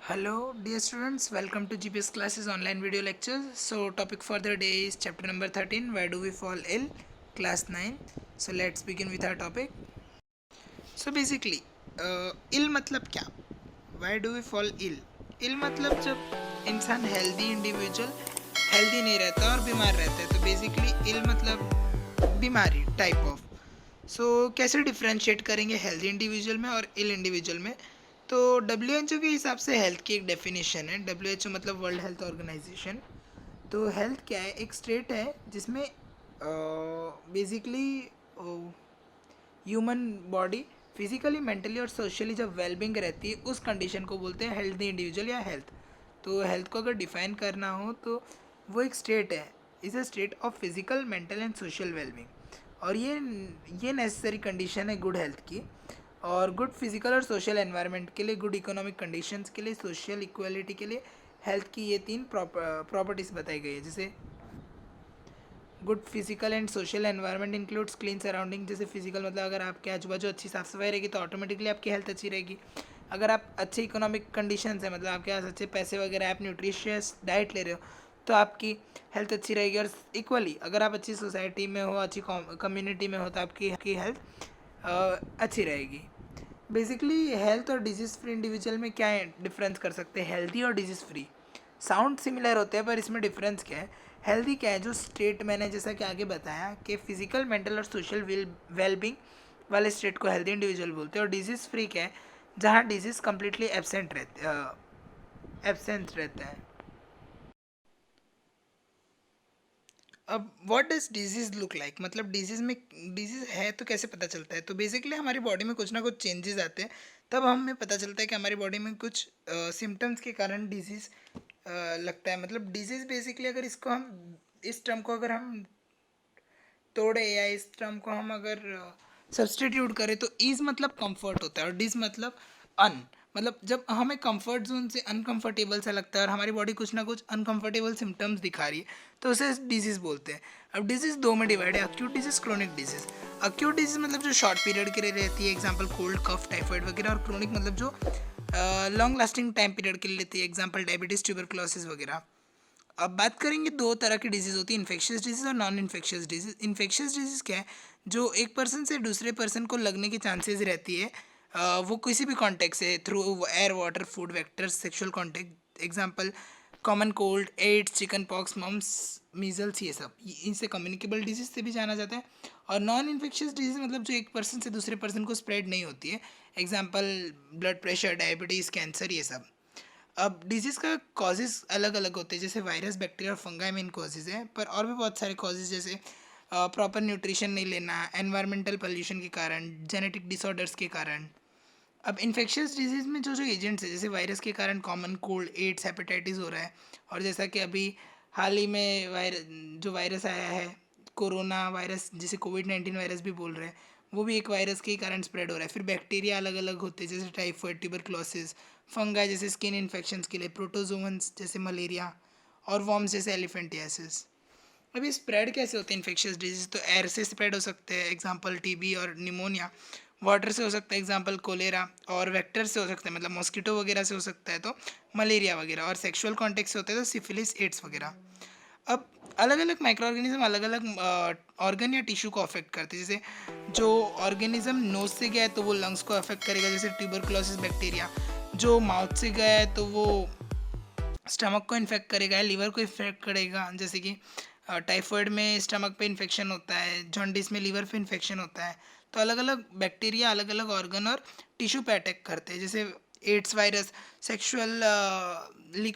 Hello, dear students. Welcome to GPS classes online video lectures. So, topic for the day is chapter number 13. Why do we fall ill? Class 9. So, let's begin with our topic. So, basically, ill मतलब क्या? Why do we fall ill? Ill मतलब जब इंसान healthy individual healthy नहीं रहता और बीमार रहता है, तो basically ill मतलब बीमारी type of. सो कैसे डिफ्रेंशिएट करेंगे हेल्दी इंडिविजुअल में और इल इंडिविजुअल में? तो डब्ल्यू एच ओ के हिसाब से हेल्थ की एक डेफिनेशन है. डब्ल्यू एच ओ मतलब वर्ल्ड हेल्थ ऑर्गेनाइजेशन. तो हेल्थ क्या है? एक स्टेट है जिसमें basically human body physically mentally और सोशली जब वेलबिंग रहती है उस कंडीशन को बोलते हैं हेल्दी इंडिविजुअल या हेल्थ. तो हेल्थ को अगर डिफाइन करना हो तो वो एक स्टेट है. Is a state of physical mental and social wellbeing. और ये नेसेसरी कंडीशन है गुड हेल्थ की. और गुड फिजिकल और सोशल एनवायरनमेंट के लिए, गुड इकोनॉमिक कंडीशंस के लिए, सोशल इक्वालिटी के लिए हेल्थ की ये तीन प्रॉपर्टीज़ बताई गई है. जैसे good physical and social environment includes clean surrounding. जैसे फिजिकल मतलब अगर आपके आजू बाजू अच्छी साफ सफाई रहेगी तो ऑटोमेटिकली आपकी हेल्थ अच्छी रहेगी. अगर आप अच्छे इकोनॉमिक कंडीशंस है, मतलब आपके पास अच्छे पैसे वगैरह, आप न्यूट्रिशियस डाइट ले रहे हो, तो आपकी हेल्थ अच्छी रहेगी. और इक्वली अगर आप अच्छी सोसाइटी में हो, अच्छी कम्युनिटी में हो, तो आपकी हेल्थ अच्छी रहेगी. बेसिकली हेल्थ और डिजीज़ फ्री इंडिविजुअल में क्या डिफरेंस कर सकते हैं? हेल्दी और डिजीज़ फ्री साउंड सिमिलर होते हैं, पर इसमें डिफरेंस क्या है? हेल्दी क्या है? जो स्टेट मैंने जैसा कि आगे बताया कि फिजिकल मेंटल और सोशल वेलबींग वाले स्टेट को हेल्दी इंडिविजुअल बोलते हैं. और डिजीज़ फ्री क्या है? जहाँ डिजीज़ कम्प्लीटली एब्सेंट रहता है. अब what does disease look like, मतलब डिजीज़ में डिजीज़ है तो कैसे पता चलता है? तो बेसिकली हमारी बॉडी में कुछ ना कुछ चेंजेस आते हैं, तब हमें पता चलता है कि हमारी बॉडी में कुछ सिम्टम्स के कारण डिजीज़ लगता है. मतलब डिजीज़ बेसिकली अगर इसको हम इस टर्म को अगर हम तोड़े या इस टर्म को हम अगर सब्सटीट्यूट करें तो ईज मतलब कंफर्ट होता है और डिस मतलब अन. मतलब जब हमें कंफर्ट जोन से अनकंफर्टेबल सा लगता है और हमारी बॉडी कुछ ना कुछ अनकंफर्टेबल सिम्टम्स दिखा रही है, तो उसे डिजीज़ बोलते हैं. अब डिजीज़ दो में डिवाइड है: acute disease, chronic disease. Acute disease मतलब जो शॉर्ट पीरियड के लिए रहती है, एग्जाम्पल कोल्ड, कफ, टाइफाइड वगैरह. और क्रोनिक मतलब जो लॉन्ग लास्टिंग टाइम पीरियड के लिए लेती है, एग्जाम्पल डायबिटीज़, ट्यूबरक्लोसिस वगैरह. अब बात करेंगे, दो तरह की डिजीज़ होती है: इन्फेक्शियस डिजीज़ और non infectious disease. Infectious disease क्या है? जो एक पर्सन से दूसरे पर्सन को लगने की चांसेस रहती है, वो किसी भी कॉन्टेक्ट से, through air, water, food vectors, sexual contact. Example common cold, AIDS, chicken pox, mumps, measles, ये सब इनसे कम्युनिकेबल डिजीज से भी जाना जाता है. और नॉन इन्फेक्शियस डिजीज मतलब जो एक पर्सन से दूसरे पर्सन को स्प्रेड नहीं होती है, example blood pressure, diabetes, cancer, ये सब. अब डिजीज़ का कॉजेज़ अलग अलग होते हैं, जैसे वायरस, बैक्टीरिया और फंगाई मेन कॉजेज़ हैं, पर और भी बहुत सारे कॉजेज़, जैसे प्रॉपर न्यूट्रिशन नहीं लेना, एनवायरमेंटल पोल्यूशन के कारण, जेनेटिक डिसऑर्डर्स के कारण. अब इन्फेक्शियस डिजीज़ में जो जो एजेंट्स हैं, जैसे वायरस के कारण कॉमन कोल्ड, एड्स, हेपेटाइटिस हो रहा है. और जैसा कि अभी हाल ही में जो वायरस आया है, कोरोना वायरस, जिसे कोविड-19 वायरस भी बोल रहे हैं, वो भी एक वायरस के ही कारण स्प्रेड हो रहा है. फिर बैक्टीरिया अलग अलग होते हैं, जैसे टाइफाइड, ट्यूबरक्लोसिस. फंगाई जैसे स्किन इन्फेक्शंस के लिए, प्रोटोजोन्स जैसे मलेरिया. और वॉर्म्स जैसे एलिफेंटियासिस. अभी स्प्रेड कैसे होते हैं इन्फेक्शियस डिजीज? तो एयर से स्प्रेड हो सकते हैं, एग्जांपल टीबी और निमोनिया. वाटर से हो सकता है, एग्जांपल कोलेरा. और वेक्टर से हो सकता है, मतलब मॉस्किटो वगैरह से हो सकता है, तो मलेरिया वगैरह. और सेक्सुअल कॉन्टेक्ट से होता है तो सिफिलिस, एड्स वगैरह. अब अलग अलग माइक्रो ऑर्गेनिज्म अलग अलग ऑर्गन या टिश्यू को अफेक्ट करते हैं. जैसे जो ऑर्गेनिज्म नोज से गया है तो वो लंग्स को अफेक्ट करेगा, जैसे ट्यूबरक्लोसिस बैक्टीरिया. जो माउथ से गया है तो वो स्टमक को इन्फेक्ट करेगा, लीवर को इन्फेक्ट करेगा. जैसे कि टाइफाइड में स्टमक पे इन्फेक्शन होता है, जॉन्डिस में लीवर पे इन्फेक्शन होता है. तो अलग अलग बैक्टीरिया अलग अलग ऑर्गन और टिश्यू पे अटैक करते हैं. जैसे एड्स वायरस सेक्सुअल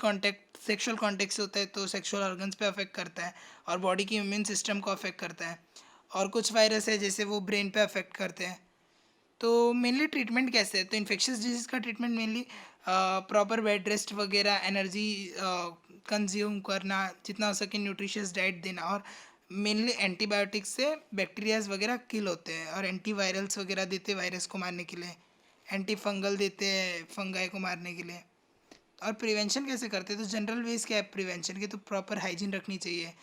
कॉन्टेक्ट से होता है तो सेक्सुअल ऑर्गन्स पे अफेक्ट करता है और बॉडी की इम्यून सिस्टम को अफेक्ट करता है. और कुछ वायरस है जैसे वो ब्रेन पे अफेक्ट करते हैं. तो मेनली ट्रीटमेंट कैसे है? तो इन्फेक्शियस डिजीज़ का treatment mainly proper bed rest वगैरह, एनर्जी कंज्यूम करना, जितना हो सके न्यूट्रिशियस डाइट देना. और मेनली एंटीबायोटिक्स से बैक्टीरियाज वगैरह किल होते हैं. और एंटीवायरल्स वगैरह देते हैं वायरस को मारने के लिए. एंटी फंगल देते हैं फंगाई को मारने के लिए. और प्रिवेंशन कैसे करते हैं? तो जनरल वेज क्या है प्रिवेंशन के? तो प्रॉपर हाइजीन रखनी चाहिए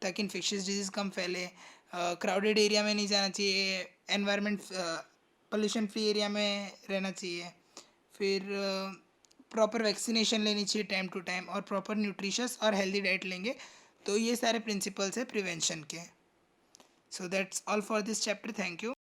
ताकि इन्फेक्शियस डिजीज़ कम फैले. क्राउडेड एरिया में नहीं जाना चाहिए. एनवायरनमेंट पोल्यूशन फ्री एरिया में रहना चाहिए. फिर प्रॉपर वैक्सीनेशन लेनी चाहिए टाइम टू टाइम, और प्रॉपर न्यूट्रिशस और हेल्दी डाइट लेंगे, तो ये सारे प्रिंसिपल्स है प्रिवेंशन के। So that's all for this chapter, thank you.